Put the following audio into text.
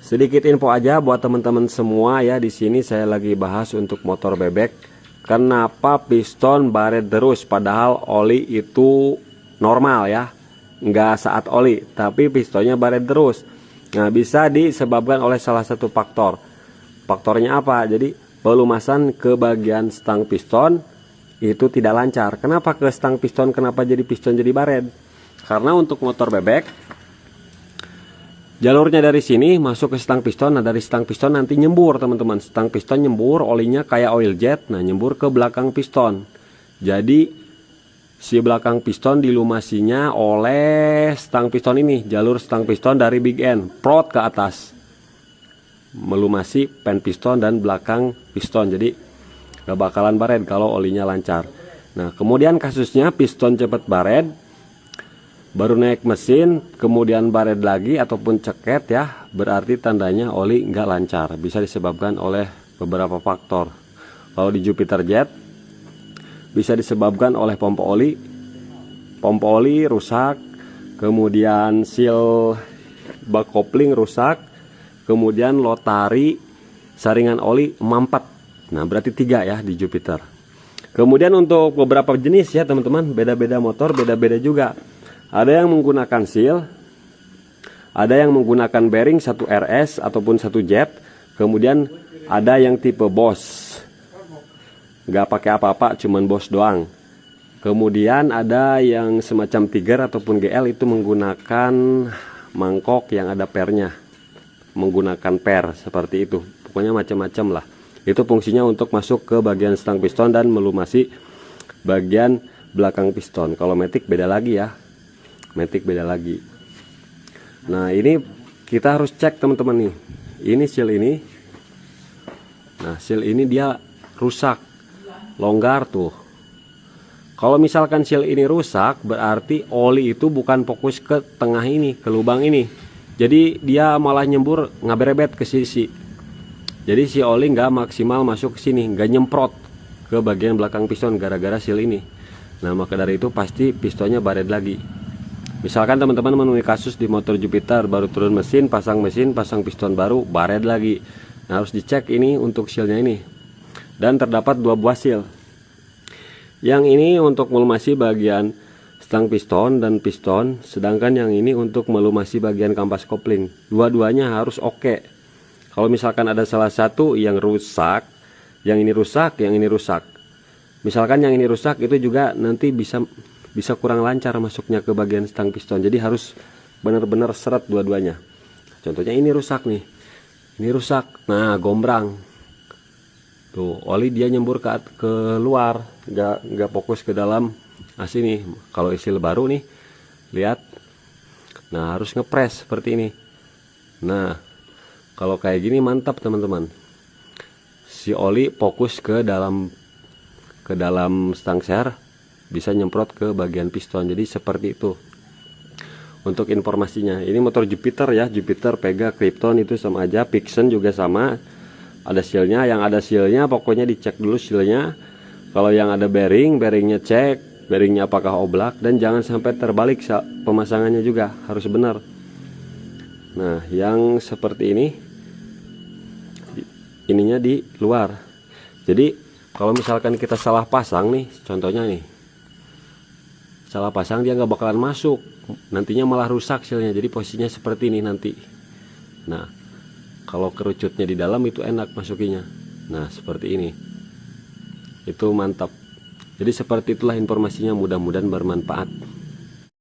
Sedikit info aja buat teman-teman semua ya, di sini saya lagi bahas untuk motor bebek. Kenapa piston baret terus padahal oli itu normal ya, nggak saat oli, tapi pistonnya baret terus. Nah, bisa disebabkan oleh salah satu faktor. Faktornya apa? Jadi pelumasan ke bagian stang piston itu tidak lancar. Kenapa ke stang piston? Kenapa jadi piston jadi baret? Karena untuk motor bebek, jalurnya dari sini masuk ke stang piston. Nah, dari stang piston nanti nyembur teman-teman. Stang piston nyembur, olinya kayak oil jet. Nah, nyembur ke belakang piston. Jadi si belakang piston dilumasinya oleh stang piston ini. Jalur stang piston dari big end prot ke atas, melumasi pen piston dan belakang piston. Jadi gak bakalan baret kalau olinya lancar. Nah, kemudian kasusnya piston cepat baret, baru naik mesin kemudian baret lagi ataupun ceket ya, berarti tandanya oli nggak lancar. Bisa disebabkan oleh beberapa faktor. Kalau di Jupiter Jet bisa disebabkan oleh pompa oli rusak, kemudian seal bak kopling rusak, kemudian lotari saringan oli mampet. Nah, berarti 3 ya di Jupiter. Kemudian untuk beberapa jenis ya teman-teman, beda-beda motor beda-beda juga. Ada yang menggunakan seal, ada yang menggunakan bearing 1 RS ataupun 1 jet, kemudian ada yang tipe Boss, nggak pakai apa-apa, cuman Boss doang. Kemudian ada yang semacam Tiger ataupun GL, itu menggunakan mangkok yang ada pernya, menggunakan per seperti itu. Pokoknya macam-macam lah. Itu fungsinya untuk masuk ke bagian stang piston dan melumasi bagian belakang piston. Kalau Matic beda lagi ya. Matic beda lagi. Nah, ini kita harus cek teman-teman nih. Ini seal ini. Nah, seal ini dia rusak, longgar tuh. Kalau misalkan seal ini rusak, berarti oli itu bukan fokus ke tengah ini, ke lubang ini. Jadi dia malah nyembur ngaberebet ke sisi. Jadi si oli nggak maksimal masuk ke sini, nggak nyemprot ke bagian belakang piston gara-gara seal ini. Nah, maka dari itu pasti pistonnya baret lagi. Misalkan teman-teman menemui kasus di motor Jupiter, baru turun mesin, pasang piston baru, baret lagi. Nah, harus dicek ini untuk sealnya ini. Dan terdapat 2 buah seal. Yang ini untuk melumasi bagian stang piston dan piston, sedangkan yang ini untuk melumasi bagian kampas kopling. Dua-duanya harus oke. Kalau misalkan ada salah satu yang rusak, yang ini rusak, yang ini rusak. Misalkan yang ini rusak, itu juga nanti bisa kurang lancar masuknya ke bagian stang piston. Jadi harus benar-benar seret dua-duanya. Contohnya ini rusak nih, ini rusak. Nah, gombrang tuh, oli dia nyembur ke luar, nggak fokus ke dalam. Nah, sini kalau seal baru nih, lihat. Nah, harus ngepres seperti ini. Nah, kalau kayak gini mantap teman-teman. Si oli fokus ke dalam stang share, bisa nyemprot ke bagian piston. Jadi seperti itu untuk informasinya. Ini motor Jupiter ya, Jupiter, Pega, Krypton itu sama aja. Vixen juga sama, ada sealnya. Yang ada sealnya pokoknya dicek dulu sealnya. Kalau yang ada bearingnya cek, bearingnya apakah oblak, dan jangan sampai terbalik pemasangannya juga harus benar. Nah, yang seperti ini ininya di luar. Jadi kalau misalkan kita salah pasang nih, contohnya nih, salah pasang, dia nggak bakalan masuk, nantinya malah rusak sealnya. Jadi posisinya seperti ini nanti. Nah, kalau kerucutnya di dalam itu enak masukinya. Nah, seperti ini, itu mantap. Jadi seperti itulah informasinya, mudah-mudahan bermanfaat.